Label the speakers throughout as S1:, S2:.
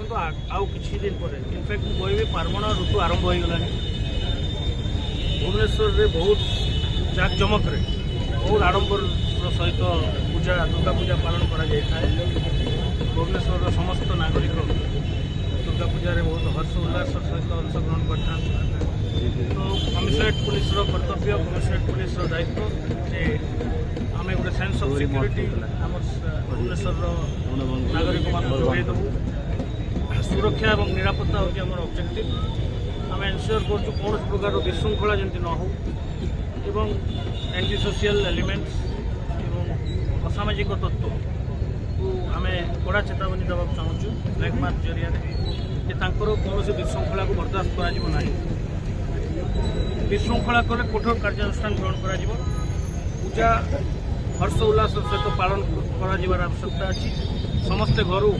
S1: ଦେଖନ୍ତୁ ଆଉ କିଛି ଦିନ ପରେ ଇନଫ୍ୟାକ୍ଟ ମୁଁ କହିବି ପାର୍ବଣ ଋତୁ ଆରମ୍ଭ ହୋଇଗଲାଣି। ଭୁବନେଶ୍ୱରରେ ବହୁତ ଜାକଜମକରେ ବହୁତ ଆଡ଼ମ୍ବର ସହିତ ଦୁର୍ଗା ପୂଜା ପାଳନ କରାଯାଇଥାଏ। ଭୁବନେଶ୍ୱରର ସମସ୍ତ ନାଗରିକ ଦୁର୍ଗା ପୂଜାରେ ବହୁତ ହର୍ଷ ଉଲ୍ଲାସ ସହିତ ଅଂଶଗ୍ରହଣ କରିଥାନ୍ତି। ତ କମିଶନରେଟ୍ ପୁଲିସର କର୍ତ୍ତବ୍ୟ, କମିଶନରେଟ୍ ପୁଲିସର ଦାୟିତ୍ୱ ଯେ ଆମେ ଗୋଟେ ସେନ୍ସ ଅଫ୍ ସିକ୍ୟୁରିଟି ଆମର ଭୁବନେଶ୍ୱରର ନାଗରିକମାନଙ୍କୁ ଯୋଗାଇ ଦେବୁ। ସୁରକ୍ଷା ଏବଂ ନିରାପତ୍ତା ହେଉଛି ଆମର ଅବଜେକ୍ଟିଭ୍। ଆମେ ଏନ୍ସିଓର କରୁଛୁ କୌଣସି ପ୍ରକାର ବିଶୃଙ୍ଖଳା ଯେମିତି ନ ହେଉ ଏବଂ ଆଣ୍ଟି ସୋସିଆଲ ଏଲିମେଣ୍ଟସ୍ ଏବଂ ଅସାମାଜିକ ତତ୍ତ୍ୱକୁ ଆମେ କଡ଼ା ଚେତାବନୀ ଦେବାକୁ ଚାହୁଁଛୁ ବ୍ଲାକ୍ ମାର୍କ ଜରିଆରେ ଯେ ତାଙ୍କର କୌଣସି ବିଶୃଙ୍ଖଳାକୁ ବରଦାସ୍ତ କରାଯିବ ନାହିଁ। ବିଶୃଙ୍ଖଳା କଲେ କଠୋର କାର୍ଯ୍ୟାନୁଷ୍ଠାନ ଗ୍ରହଣ କରାଯିବ। ପୂଜା ହର୍ଷ ଉଲ୍ଲାସ ସହିତ ପାଳନ କରାଯିବାର ଆବଶ୍ୟକତା ଅଛି। ସମସ୍ତେ ଘରୁ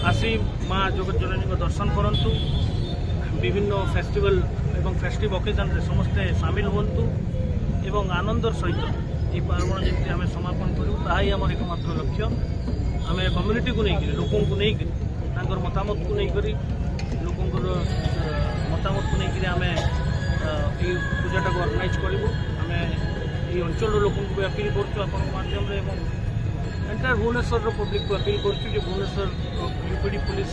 S1: ଆସି ମା ଜଗତଜନନୀଙ୍କ ଦର୍ଶନ କରନ୍ତୁ। ବିଭିନ୍ନ ଫେଷ୍ଟିଭାଲ ଏବଂ ଫେଷ୍ଟିଭ୍ ଅକେଜନରେ ସମସ୍ତେ ସାମିଲ ହୁଅନ୍ତୁ ଏବଂ ଆନନ୍ଦର ସହିତ ଏହି ପାର୍ବଣ ଯେମିତି ଆମେ ସମାପନ କରିବୁ ତାହା ହିଁ ଆମର ଏକମାତ୍ର ଲକ୍ଷ୍ୟ। ଆମେ କମ୍ୟୁନିଟିକୁ ନେଇକରି ଲୋକଙ୍କୁ ନେଇକରି ତାଙ୍କର ମତାମତକୁ ନେଇକରି ଲୋକଙ୍କର ମତାମତକୁ ନେଇକରି ଆମେ এই ପୂଜାଟାକୁ ଅର୍ଗାନାଇଜ୍ କରିବୁ। ଆମେ এই ଅଞ୍ଚଳର ଲୋକଙ୍କୁ ବି ଆପିଲ୍ କରୁଛୁ ଆପଣଙ୍କ ମାଧ୍ୟମରେ ଏବଂ ଏଣ୍ଟାୟାର ଭୁବନେଶ୍ୱରର ପବ୍ଲିକକୁ ଆପିଲ୍ କରୁଛୁ ଯେ ଭୁବନେଶ୍ୱର ୟୁପିଡି ପୁଲିସ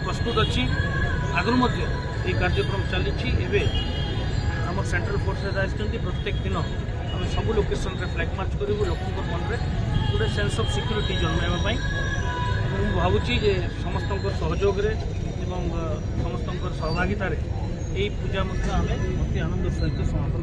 S1: ପ୍ରସ୍ତୁତ ଅଛି। ଆଗରୁ ମଧ୍ୟ ଏହି କାର୍ଯ୍ୟକ୍ରମ ଚାଲିଛି। ଏବେ ଆମର ସେଣ୍ଟ୍ରାଲ ଫୋର୍ସେସ୍ ଆସିଛନ୍ତି। ପ୍ରତ୍ୟେକ ଦିନ ଆମେ ସବୁ ଲୋକେସନରେ ଫ୍ଲାଗ୍ ମାର୍ଚ୍ଚ କରିବୁ ଲୋକଙ୍କ ମନରେ ଗୋଟେ ସେନ୍ସ ଅଫ୍ ସିକ୍ୟୁରିଟି ଜନ୍ମାଇବା ପାଇଁ। ଏବଂ ମୁଁ ଭାବୁଛି ଯେ ସମସ୍ତଙ୍କର ସହଯୋଗରେ ଏବଂ ସମସ୍ତଙ୍କର ସହଭାଗିତାରେ ଏହି ପୂଜା ମଧ୍ୟ ଆମେ ଅତି ଆନନ୍ଦ ସହିତ ସମାପନ